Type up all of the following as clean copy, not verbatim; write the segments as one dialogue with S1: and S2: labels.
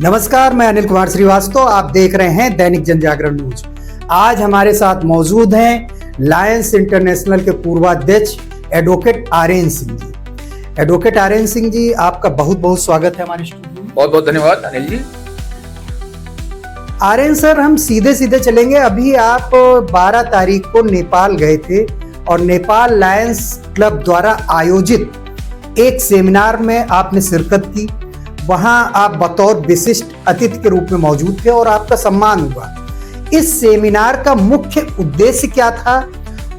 S1: नमस्कार, मैं अनिल कुमार श्रीवास्तव। आप देख रहे हैं दैनिक जनजागरण न्यूज। आज हमारे साथ मौजूद हैं लायंस इंटरनेशनल के पूर्वाध्यक्ष एडवोकेट आर्यन सिंह जी। एडवोकेट आर्यन सिंह जी, आपका बहुत बहुत स्वागत है हमारे स्टूडियो में।
S2: बहुत बहुत धन्यवाद अनिल जी।
S1: आर्यन सर, हम सीधे सीधे चलेंगे। अभी आप 12 तारीख को नेपाल गए थे और नेपाल लायंस क्लब द्वारा आयोजित एक सेमिनार में आपने शिरकत की। वहां आप बतौर विशिष्ट अतिथि के रूप में मौजूद थे और आपका सम्मान हुआ। इस सेमिनार का मुख्य उद्देश्य क्या था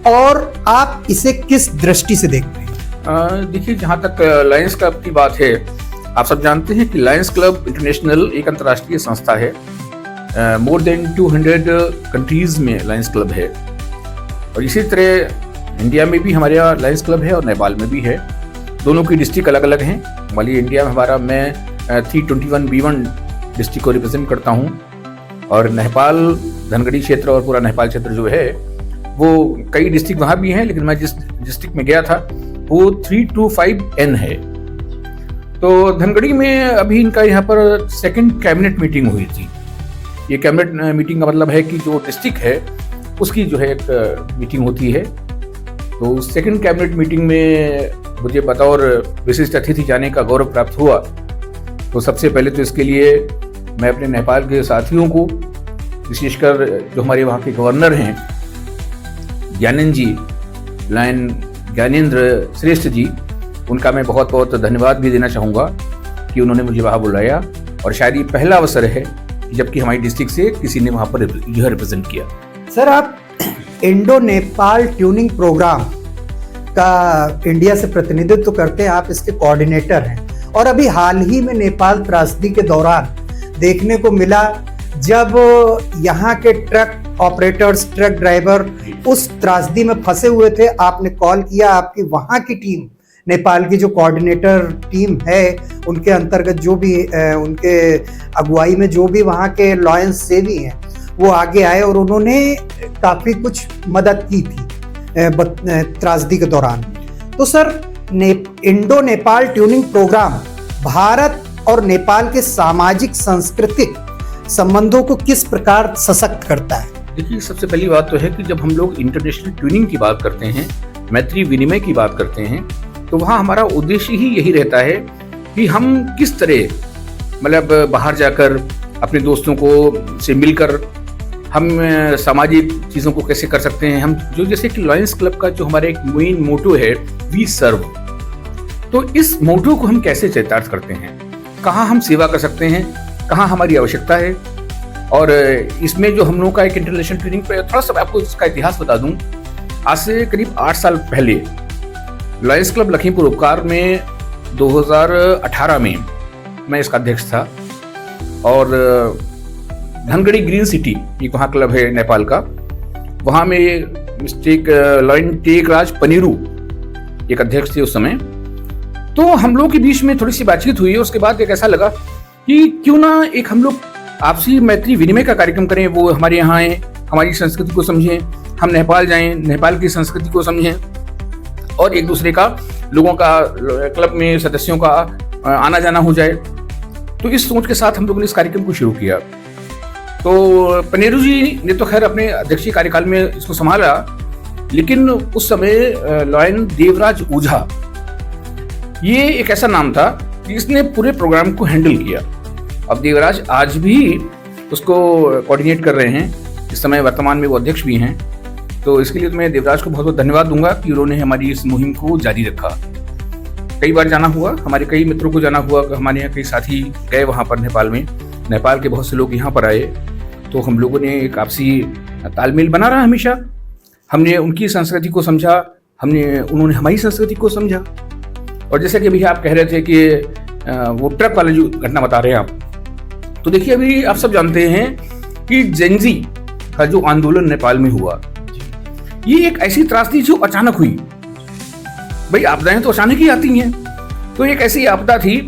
S1: और आप इसे किस दृष्टि से देखते हैं?
S2: देखिए, जहां तक लायंस क्लब की बात है, आप सब जानते हैं कि लायंस क्लब इंटरनेशनल एक अंतर्राष्ट्रीय संस्था है। मोर देन 200 कंट्रीज में लायंस क्लब है और इसी तरह इंडिया में भी हमारे यहाँ लायंस क्लब है और नेपाल में भी है। दोनों की डिस्ट्रिक्ट अलग अलग हैं। वाली इंडिया में मैं 321B1 डिस्ट्रिक्ट को रिप्रेजेंट करता हूं और नेपाल धनगढ़ी क्षेत्र और पूरा नेपाल क्षेत्र जो है वो कई डिस्ट्रिक्ट वहाँ भी हैं, लेकिन मैं जिस डिस्ट्रिक्ट में गया था वो 325N है। तो धनगढ़ी में अभी इनका यहाँ पर सेकंड कैबिनेट मीटिंग हुई थी। ये कैबिनेट मीटिंग का मतलब है कि जो डिस्ट्रिक्ट है उसकी जो है एक मीटिंग होती है। तो सेकंड कैबिनेट मीटिंग में मुझे बतौर विशिष्ट अतिथि जाने का गौरव प्राप्त हुआ। तो सबसे पहले तो इसके लिए मैं अपने नेपाल के साथियों को, विशेषकर जो हमारे वहाँ के गवर्नर हैं ज्ञानेन्द्र जी, लायन ज्ञानेन्द्र श्रेष्ठ जी, उनका मैं बहुत बहुत धन्यवाद भी देना चाहूँगा कि उन्होंने मुझे वहाँ बुलाया। और शायद ये पहला अवसर है जबकि हमारी डिस्ट्रिक्ट से किसी ने वहाँ पर यह रिप्रेजेंट किया।
S1: सर, आप इंडो नेपाल ट्यूनिंग प्रोग्राम का इंडिया से प्रतिनिधित्व करते हैं, आप इसके कोऑर्डिनेटर हैं। और अभी हाल ही में नेपाल त्रासदी के दौरान देखने को मिला जब यहाँ के ट्रक ऑपरेटर्स, ट्रक ड्राइवर उस त्रासदी में फंसे हुए थे, आपने कॉल किया। आपकी वहाँ की टीम, नेपाल की जो कोऑर्डिनेटर टीम है, उनके अंतर्गत जो भी उनके अगुवाई में जो भी वहाँ के लायंस सेवी हैं, वो आगे आए और उन्होंने काफ़ी कुछ मदद की थी त्रासदी के दौरान। तो sir, Indo Nepal tuning program Bharat और नेपाल के सामाजिक सांस्कृतिक संबंधों को किस प्रकार सशक्त करता है?
S2: देखिए, सबसे पहली बात तो है कि जब हम लोग इंटरनेशनल ट्यूनिंग की बात करते हैं, मैत्री विनिमय की बात करते हैं, तो वहाँ हमारा उद्देश्य ही यही रहता है कि हम किस तरह मतलब बाहर जाकर अपने दोस्तों को से मिलकर हम सामाजिक चीज़ों को कैसे कर सकते हैं। हम जो जैसे कि लायंस क्लब का जो हमारा एक मेन मोटो है, वी सर्व, तो इस मोटो को हम कैसे चरितार्थ करते हैं, कहाँ हम सेवा कर सकते हैं, कहाँ हमारी आवश्यकता है। और इसमें जो हम लोगों का एक इंटरनेशनल ट्रेनिंग पे थोड़ा सा आपको इसका इतिहास बता दूं। आज से करीब 8 साल पहले लायंस क्लब लखीमपुर उपकार में 2018 में मैं इसका अध्यक्ष था और धनगढ़ी ग्रीन सिटी एक वहाँ क्लब है नेपाल का, वहाँ में मिस्टेक लायन टेकराज पनीरू एक अध्यक्ष थे उस समय। तो हम लोग के बीच में थोड़ी सी बातचीत हुई और उसके बाद एक ऐसा लगा कि क्यों ना एक हम लोग आपसी मैत्री विनिमय का कार्यक्रम करें। वो हमारे यहाँ आए, हमारी संस्कृति को समझें, हम नेपाल जाएं, नेपाल की संस्कृति को समझें और एक दूसरे का लोगों का क्लब में सदस्यों का आना जाना हो जाए। तो इस सोच के साथ हम लोगों ने इस कार्यक्रम को शुरू किया। तो पनेरू जी ने तो खैर अपने अध्यक्षीय कार्यकाल में इसको संभाला, लेकिन उस समय लायन देवराज ओझा, ये एक ऐसा नाम था कि इसने पूरे प्रोग्राम को हैंडल किया। अब देवराज आज भी उसको कोऑर्डिनेट कर रहे हैं, इस समय वर्तमान में वो अध्यक्ष भी हैं। तो इसके लिए तो मैं देवराज को बहुत बहुत धन्यवाद दूंगा कि उन्होंने हमारी इस मुहिम को जारी रखा। कई बार जाना हुआ, हमारे कई मित्रों को जाना हुआ, हमारे यहाँ कई साथी गए वहाँ पर नेपाल में, नेपाल के बहुत से लोग यहाँ पर आए। तो हम लोगों ने एक आपसी तालमेल बना रहा हमेशा। हमने उनकी संस्कृति को समझा, उन्होंने हमारी संस्कृति को समझा। और जैसे कि अभी आप कह रहे थे कि वो ट्रक वाले जो घटना बता रहे हैं आप, तो देखिए अभी आप सब जानते हैं कि जेनजी का जो आंदोलन नेपाल में हुआ, ये एक ऐसी त्रासदी जो अचानक हुई। भाई, आपदाएं तो अचानक ही आती हैं, तो एक ऐसी आपदा थी।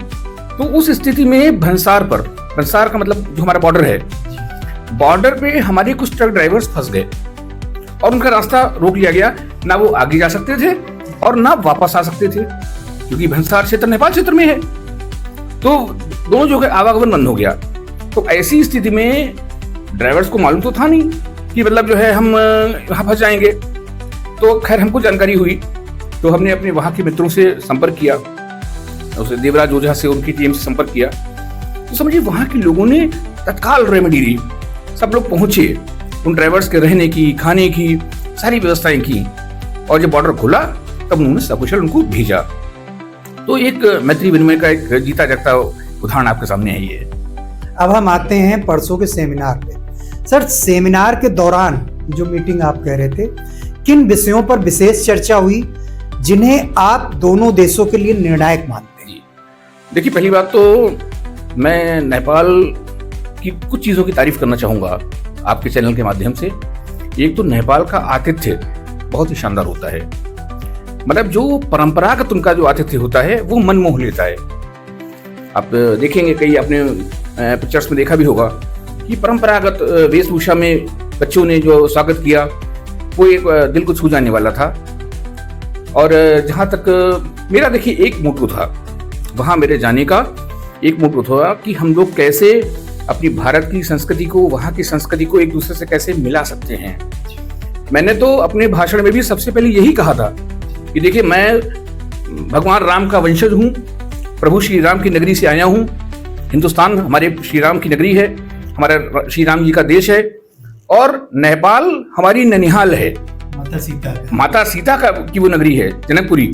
S2: तो उस स्थिति में भंसार का मतलब जो हमारा बॉर्डर है, बॉर्डर पे हमारे कुछ ट्रक ड्राइवर्स फंस गए और उनका रास्ता रोक लिया गया। ना वो आगे जा सकते थे और ना वापस आ सकते थे, क्योंकि भंसार क्षेत्र नेपाल क्षेत्र में है। तो दोनों जो है आवागमन बंद हो गया। तो ऐसी स्थिति में ड्राइवर्स को मालूम तो था नहीं कि मतलब जो है हम यहाँ फंस जाएंगे। तो खैर हमको जानकारी हुई, तो हमने अपने वहाँ के मित्रों से संपर्क किया, उसे देवराज ओझा से, उनकी टीम से संपर्क किया। तो समझिए वहाँ के लोगों ने तत्काल रेमेडी दी। सब लोग पहुंचे, उन ड्राइवर्स के रहने की, खाने की सारी व्यवस्थाएं की, और जब बॉर्डर खुला तब उन्होंने सकुशल उनको भेजा। तो एक मैत्री विनिमय का एक जीता जागता उदाहरण आपके सामने है ये।
S1: अब हम आते हैं परसों के सेमिनार पे। सर, सेमिनार के दौरान जो मीटिंग आप कह रहे थे, किन विषयों पर विशेष चर्चा हुई जिन्हें आप दोनों देशों के लिए निर्णायक मानते हैं?
S2: देखिए, पहली बात तो मैं नेपाल की कुछ चीज़ों की तारीफ करना चाहूँगा आपके चैनल के माध्यम से। एक तो नेपाल का आतिथ्य बहुत ही शानदार होता है। मतलब जो परंपरागत उनका जो आतिथ्य होता है वो मन मोह लेता है। आप देखेंगे, कई आपने पिक्चर्स में देखा भी होगा कि परंपरागत वेशभूषा में बच्चों ने जो स्वागत किया वो एक दिल को छू जाने वाला था। और जहाँ तक मेरा देखिए एक मोटो था वहाँ मेरे जाने का, एक मोटो था कि हम लोग कैसे अपनी भारत की संस्कृति को, वहाँ की संस्कृति को एक दूसरे से कैसे मिला सकते हैं। मैंने तो अपने भाषण में भी सबसे पहले यही कहा था कि देखिए, मैं भगवान राम का वंशज हूँ, प्रभु श्री राम की नगरी से आया हूँ। हिंदुस्तान हमारे श्री राम की नगरी है, हमारा श्री राम जी का देश है, और नेपाल हमारी ननिहाल है, माता सीता का की वो नगरी है, जनकपुरी।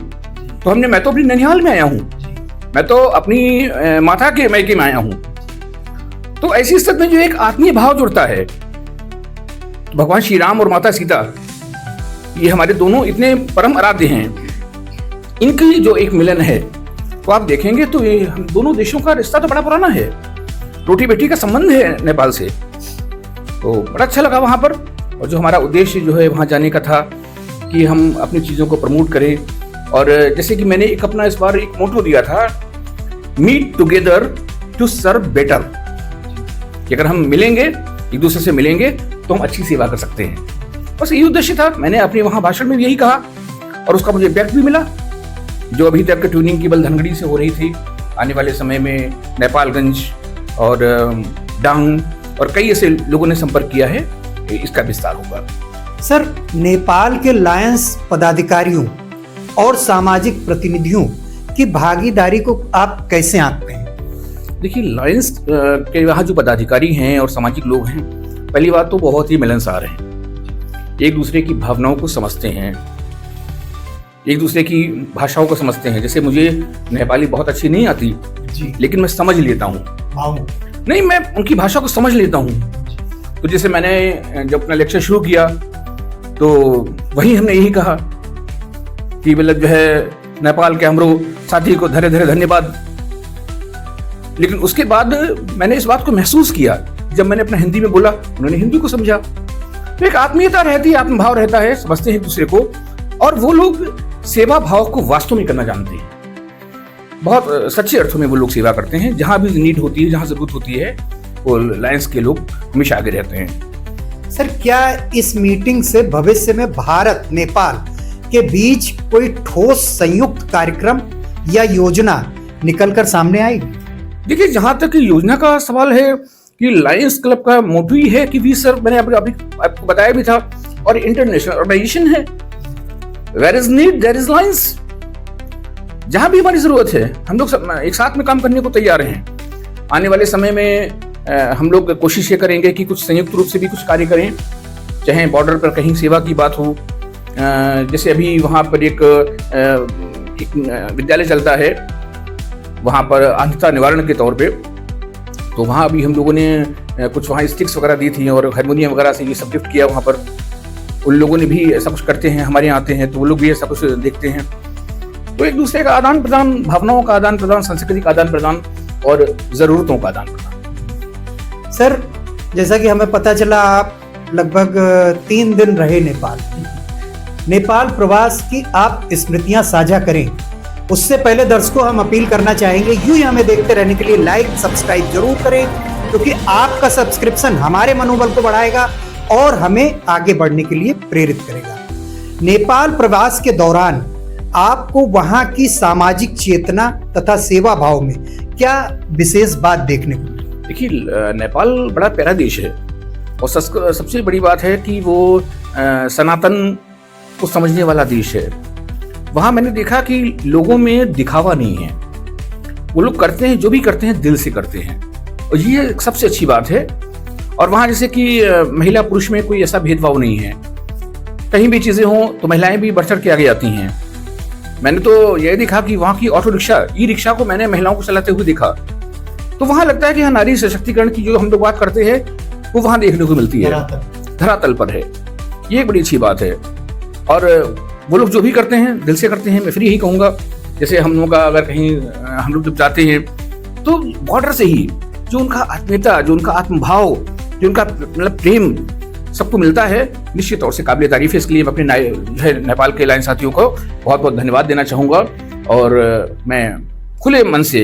S2: तो मैं तो अपनी ननिहाल में आया हूँ, मैं तो अपनी माता के मैके में आया हूँ। तो ऐसी स्थिति में जो एक आत्मीय भाव जुड़ता है, तो भगवान श्री राम और माता सीता ये हमारे दोनों इतने परम आराध्य हैं, इनकी जो एक मिलन है तो आप देखेंगे तो ये हम दोनों देशों का रिश्ता तो बड़ा पुराना है, रोटी बेटी का संबंध है नेपाल से। तो बड़ा अच्छा लगा वहाँ पर। और जो हमारा उद्देश्य जो है वहाँ जाने का था कि हम अपनी चीज़ों को प्रमोट करें। और जैसे कि मैंने एक अपना इस बार एक मोटो दिया था, meet together to serve better, कि अगर हम मिलेंगे, एक दूसरे से मिलेंगे तो हम अच्छी सेवा कर सकते हैं। बस यही उद्देश्य था। मैंने अपने वहाँ भाषण में भी यही कहा और उसका मुझे इम्पैक्ट भी मिला। जो अभी तक ट्यूनिंग केवल धनगढ़ी से हो रही थी, आने वाले समय में नेपालगंज और डांग और कई ऐसे लोगों ने संपर्क किया है, इसका विस्तार होगा।
S1: सर, नेपाल के लायंस पदाधिकारियों और सामाजिक प्रतिनिधियों की भागीदारी को आप कैसे आंकते हैं?
S2: देखिए, लायंस के वहाँ जो पदाधिकारी हैं और सामाजिक लोग हैं, पहली बात तो बहुत ही मिलनसार हैं, एक दूसरे की भावनाओं को समझते हैं, एक दूसरे की भाषाओं को समझते हैं। जैसे मुझे नेपाली बहुत अच्छी नहीं आती जी, लेकिन मैं समझ लेता हूँ। नहीं, मैं उनकी भाषा को समझ लेता हूँ। तो जैसे मैंने जब अपना लेक्चर शुरू किया तो वहीं हमने यही कहा कि मतलब जो है नेपाल के हमरो साथी को धरे धरे धन्यवाद। लेकिन उसके बाद मैंने इस बात को महसूस किया, जब मैंने अपना हिंदी में बोला, उन्होंने हिंदी को समझा। तो एक आत्मीयता रहती है, आत्मभाव रहता है, समझते हैं एक दूसरे को, और वो लोग सेवा भाव को वास्तव में करना जानते हैं। बहुत सच्चे अर्थों में वो लोग सेवा करते हैं। जहां भी नीड होती है, जहां जरूरत होती है, वो लायंस के लोग हमेशा आगे रहते हैं।
S1: सर, क्या इस मीटिंग से भविष्य में भारत नेपाल के बीच कोई ठोस संयुक्त कार्यक्रम या योजना निकलकर सामने आएगी?
S2: देखिए, जहां तक योजना का सवाल है कि लायंस क्लब का मोटो ही है कि वी सर, मैंने अभी आपको बताया भी था, और इंटरनेशनल ऑर्गेनाइजेशन है। Where is need there is Lions. जहां भी हमारी जरूरत है, हम लोग एक साथ में काम करने को तैयार हैं। आने वाले समय में हम लोग कोशिश ये करेंगे कि कुछ संयुक्त रूप से भी कुछ कार्य करें, चाहे बॉर्डर पर कहीं सेवा की बात हो। जैसे अभी वहाँ पर एक विद्यालय चलता है, वहाँ पर अंधता निवारण के तौर पे, तो वहाँ अभी हम लोगों ने कुछ वहाँ स्टिक्स वगैरह दी थी और हारमोनियम वगैरह से ये सब गिफ्ट किया वहाँ पर। उन लोगों ने भी ऐसा कुछ करते हैं, हमारे यहाँ आते हैं तो वो लोग भी ऐसा कुछ देखते हैं। तो एक दूसरे का आदान प्रदान, भावनाओं का आदान प्रदान, संस्कृति का आदान प्रदान और ज़रूरतों का आदान प्रदान।
S1: सर, जैसा कि हमें पता चला आप लगभग 3 दिन रहे नेपाल प्रवास की आप स्मृतियां साझा करें। उससे पहले दर्शकों हम अपील करना चाहेंगे, यूं ही हमें देखते रहने के लिए लाइक सब्सक्राइब जरूर करें, क्योंकि आपका सब्सक्रिप्शन हमारे मनोबल को बढ़ाएगा और हमें आगे बढ़ने के लिए प्रेरित करेगा। नेपाल प्रवास के दौरान आपको वहां की सामाजिक चेतना तथा सेवा भाव में क्या विशेष बात देखने को मिली?
S2: देखिए नेपाल बड़ा प्यारा देश है और सबसे बड़ी बात है कि वो सनातन को समझने वाला देश है। वहाँ मैंने देखा कि लोगों में दिखावा नहीं है, वो लोग करते हैं जो भी करते हैं दिल से करते हैं और ये सबसे अच्छी बात है। और वहाँ जैसे कि महिला पुरुष में कोई ऐसा भेदभाव नहीं है, कहीं भी चीज़ें हों तो महिलाएं भी बढ़ चढ़ के आगे आती हैं। मैंने तो यह देखा कि वहाँ की ऑटो रिक्शा, ई रिक्शा को मैंने महिलाओं को चलाते हुए देखा, तो वहाँ लगता है कि हाँ, नारी सशक्तिकरण की जो हम लोग बात करते हैं वो वहाँ देखने को मिलती है, धरातल पर है। ये एक बड़ी अच्छी बात है। और वो लोग जो भी करते हैं दिल से करते हैं, मैं फिर यही कहूँगा। जैसे हम लोगों का अगर कहीं हम लोग जब जाते हैं तो बॉर्डर से ही जो उनका आत्मीयता, जो उनका आत्मभाव, जो उनका मतलब प्रेम सबको मिलता है, निश्चित तौर से काबिल तारीफ है। इसके लिए मैं अपने नेपाल के लाइन साथियों को बहुत बहुत धन्यवाद देना चाहूँगा और मैं खुले मन से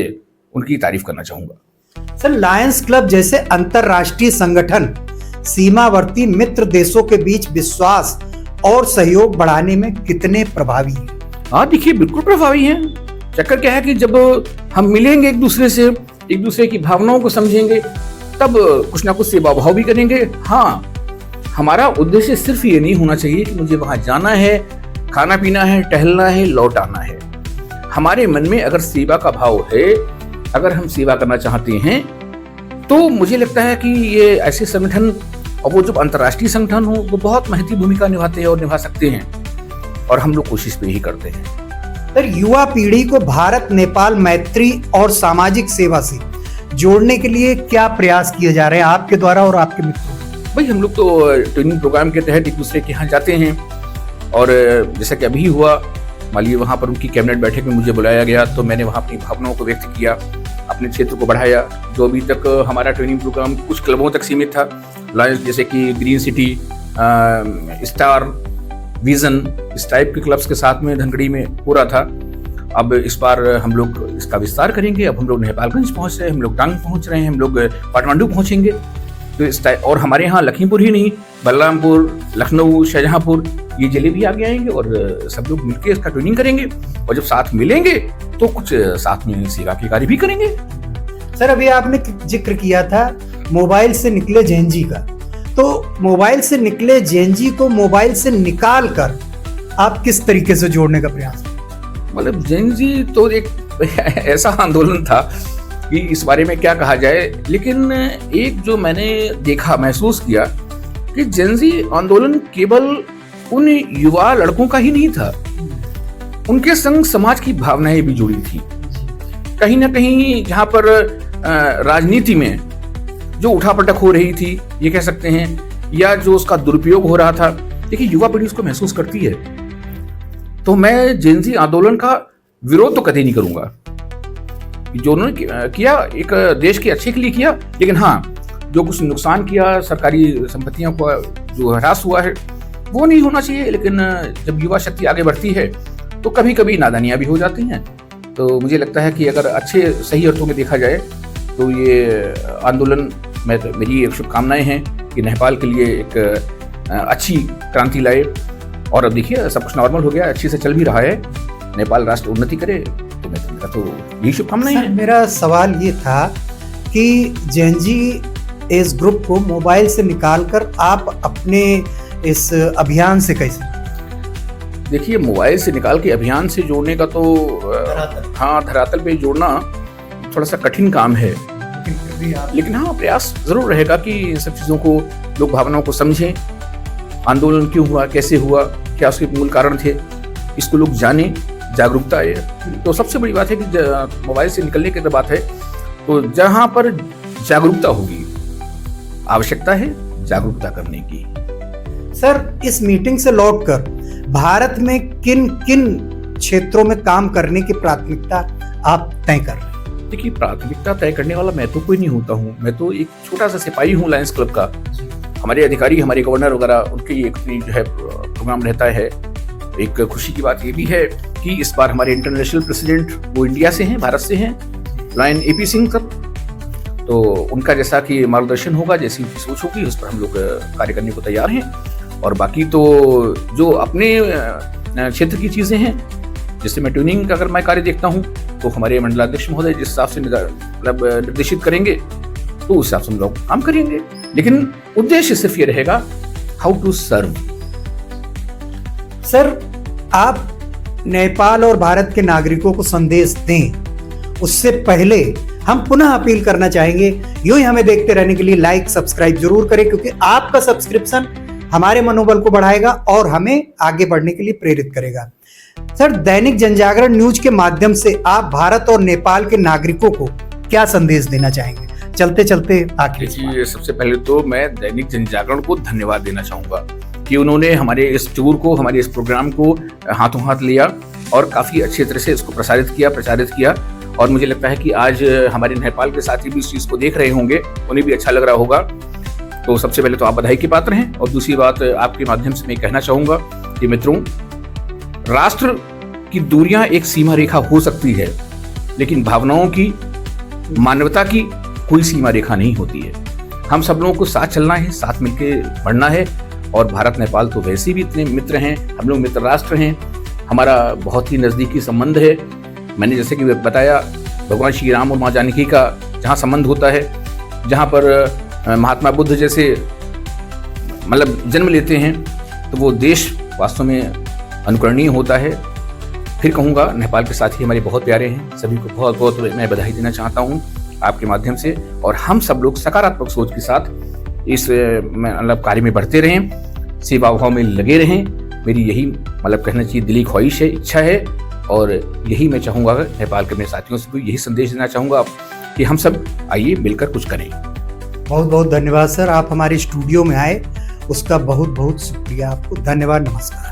S2: उनकी तारीफ करना चाहूँगा।
S1: सर, लायंस क्लब जैसे अंतर्राष्ट्रीय संगठन सीमावर्ती मित्र देशों के बीच विश्वास और सहयोग बढ़ाने में कितने प्रभावी हैं?
S2: हाँ देखिए, बिल्कुल प्रभावी हैं। चक्कर क्या है कि जब हम मिलेंगे एक दूसरे से, एक दूसरे की भावनाओं को समझेंगे, तब कुछ ना कुछ सेवा भाव भी करेंगे। हाँ, हमारा उद्देश्य सिर्फ ये नहीं होना चाहिए कि मुझे वहां जाना है, खाना पीना है, टहलना है, लौट आना है। हमारे मन में अगर सेवा का भाव है, अगर हम सेवा करना चाहते हैं, तो मुझे लगता है कि ये ऐसे संगठन और वो जो अंतर्राष्ट्रीय संगठन हो वो बहुत महत्वपूर्ण भूमिका निभाते हैं और निभा सकते हैं, और हम लोग कोशिश पे ही करते हैं।
S1: सर, युवा पीढ़ी को भारत नेपाल मैत्री और सामाजिक सेवा से जोड़ने के लिए क्या प्रयास किए जा रहे हैं आपके द्वारा और आपके मित्रों?
S2: भाई, हम लोग तो ट्रेनिंग प्रोग्राम के तहत एक दूसरे के यहाँ जाते हैं, और जैसा कि अभी हुआ, मान लीजिए वहाँ पर उनकी कैबिनेट बैठक में मुझे बुलाया गया, तो मैंने वहाँ अपनी भावनाओं को व्यक्त किया, अपने क्षेत्र को बढ़ाया। जो अभी तक हमारा ट्रेनिंग प्रोग्राम कुछ क्लबों तक सीमित था, लायंस जैसे कि ग्रीन सिटी, स्टार, विजन, इस टाइप के क्लब्स के साथ में धनगढ़ी में हो रहा था। अब इस बार हम लोग इसका विस्तार करेंगे। अब हम लोग नेपालगंज पहुंच रहे हैं, हम लोग टांग पहुंच रहे हैं, हम लोग काठमांडू पहुंचेंगे। तो इस टाइप, और हमारे यहाँ लखीमपुर ही नहीं, बलरामपुर, लखनऊ, शाहजहांपुर, ये जिले भी आगे आएंगे और सब लोग मिलकर इसका ट्रेनिंग करेंगे। और जब साथ मिलेंगे तो कुछ साथ में सेवा के कार्य भी करेंगे।
S1: सर, अभी आपने जिक्र किया था मोबाइल से निकले जेनजी का, तो मोबाइल से निकले जेनजी को मोबाइल से निकाल कर आप किस तरीके से जोड़ने का प्रयास?
S2: मतलब जेनजी तो एक ऐसा आंदोलन था कि इस बारे में क्या कहा जाए, लेकिन एक जो मैंने देखा, महसूस किया कि जेनजी आंदोलन केवल उन युवा लड़कों का ही नहीं था, उनके संग समाज की भावनाएं भी जुड़ी थी। कहीं ना कहीं जहां पर राजनीति में जो उठापटक हो रही थी, ये कह सकते हैं, या जो उसका दुरुपयोग हो रहा था, देखिए युवा पीढ़ी उसको महसूस करती है। तो मैं जेनजी आंदोलन का विरोध तो कभी नहीं करूंगा। जो उन्होंने किया एक देश के अच्छे के लिए किया, लेकिन हाँ, जो कुछ नुकसान किया, सरकारी संपत्तियों को जो ह्रास हुआ है, वो नहीं होना चाहिए। लेकिन जब युवा शक्ति आगे बढ़ती है तो कभी कभी नादानियां भी हो जाती हैं। तो मुझे लगता है कि अगर अच्छे सही अर्थों में देखा जाए तो ये आंदोलन, मेरी एक शुभकामनाएं हैं कि नेपाल के लिए एक अच्छी क्रांति लाए। और अब देखिए सब कुछ नॉर्मल हो गया, अच्छे से चल भी रहा है, नेपाल राष्ट्र उन्नति करे, तो मेरा तो यही शुभकामनाएं हैं।
S1: मेरा सवाल ये था कि जेनजी एज ग्रुप को मोबाइल से निकालकर आप अपने इस अभियान से कैसे?
S2: देखिए, मोबाइल से निकाल के अभियान से जोड़ने का तो हाँ, धरातल पे जोड़ना थोड़ा सा कठिन काम है, लेकिन हाँ, प्रयास जरूर रहेगा कि इन सब चीजों को, लोग भावनाओं को समझें, आंदोलन क्यों हुआ, कैसे हुआ, क्या उसके मूल कारण थे, इसको लोग जाने, जागरूकता आए। तो सबसे बड़ी बात है कि मोबाइल से निकलने की बात है, तो जहां पर जागरूकता होगी, आवश्यकता है जागरूकता करने की।
S1: सर, इस मीटिंग से लौटकर भारत में किन किन क्षेत्रों में काम करने की प्राथमिकता आप तय कर रहे हैं?
S2: देखिए, प्राथमिकता तय करने वाला मैं तो कोई नहीं होता हूँ, मैं तो एक छोटा सा सिपाही हूँ लायंस क्लब का। हमारे अधिकारी, हमारे गवर्नर वगैरह, उनकी एक जो है प्रोग्राम रहता है। एक खुशी की बात ये भी है कि इस बार हमारे इंटरनेशनल प्रेसिडेंट वो इंडिया से हैं, भारत से हैं, लायन AP सिंह सर। तो उनका जैसा कि मार्गदर्शन होगा, जैसी उनकी सोच होगी, उस पर हम लोग कार्य करने को तैयार हैं। और बाकी तो जो अपने क्षेत्र की चीज़ें हैं, जैसे मैं ट्यूनिंग का अगर मैं कार्य देखता हूँ, तो हमारे मंडलाध्यक्ष महोदय जिस हिसाब से मतलब निर्देशित करेंगे, तो उस हिसाब से हम लोग काम करेंगे, लेकिन उद्देश्य सिर्फ ये रहेगा हाउ टू सर्व।
S1: सर, आप नेपाल और भारत के नागरिकों को संदेश दें उससे पहले हम पुनः अपील करना चाहेंगे, यूं ही हमें देखते रहने के लिए लाइक सब्सक्राइब जरूर करें, क्योंकि आपका सब्सक्रिप्शन हमारे मनोबल को बढ़ाएगा और हमें आगे बढ़ने के लिए प्रेरित करेगा। सर, दैनिक जनजागरण न्यूज के माध्यम से आप भारत और नेपाल के नागरिकों को क्या संदेश देना चाहेंगे? चलते चलते आखिर
S2: जी, सबसे पहले तो मैं दैनिक जनजागरण को धन्यवाद देना चाहूंगा कि उन्होंने हमारे इस टूर को, हमारे इस प्रोग्राम को हाथों हाथ लिया और काफी अच्छी तरह से इसको प्रचारित किया। और मुझे लगता है कि आज हमारे नेपाल के साथी भी इस चीज को देख रहे होंगे, उन्हें भी अच्छा लग रहा होगा। तो सबसे पहले तो आप बधाई के पात्र हैं। और दूसरी बात, आपके माध्यम से मैं कहना चाहूंगा कि मित्रों, राष्ट्र की दूरियां एक सीमा रेखा हो सकती है, लेकिन भावनाओं की, मानवता की कोई सीमा रेखा नहीं होती है। हम सब लोगों को साथ चलना है, साथ मिलकर बढ़ना है। और भारत नेपाल तो वैसे भी इतने मित्र हैं, हम लोग मित्र राष्ट्र हैं, हमारा बहुत ही नजदीकी संबंध है। मैंने जैसे कि बताया, भगवान श्री राम और माँ जानकी का जहाँ संबंध होता है, जहाँ पर महात्मा बुद्ध जैसे जन्म लेते हैं, तो वो देश वास्तव में अनुकरणीय होता है। फिर कहूँगा, नेपाल के साथी हमारे बहुत प्यारे हैं, सभी को बहुत बहुत मैं बधाई देना चाहता हूँ आपके माध्यम से। और हम सब लोग सकारात्मक सोच के साथ इस कार्य में बढ़ते रहें, सेवा भाव में लगे रहें। मेरी यही कहना चाहिए दिली ख्वाहिश है, इच्छा है। और यही मैं चाहूँगा, नेपाल के मेरे साथियों से भी यही संदेश देना चाहूँगा कि हम सब आइए मिलकर कुछ करें।
S1: बहुत बहुत धन्यवाद सर, आप हमारे स्टूडियो में आए, उसका बहुत बहुत शुक्रिया आपको। धन्यवाद, नमस्कार।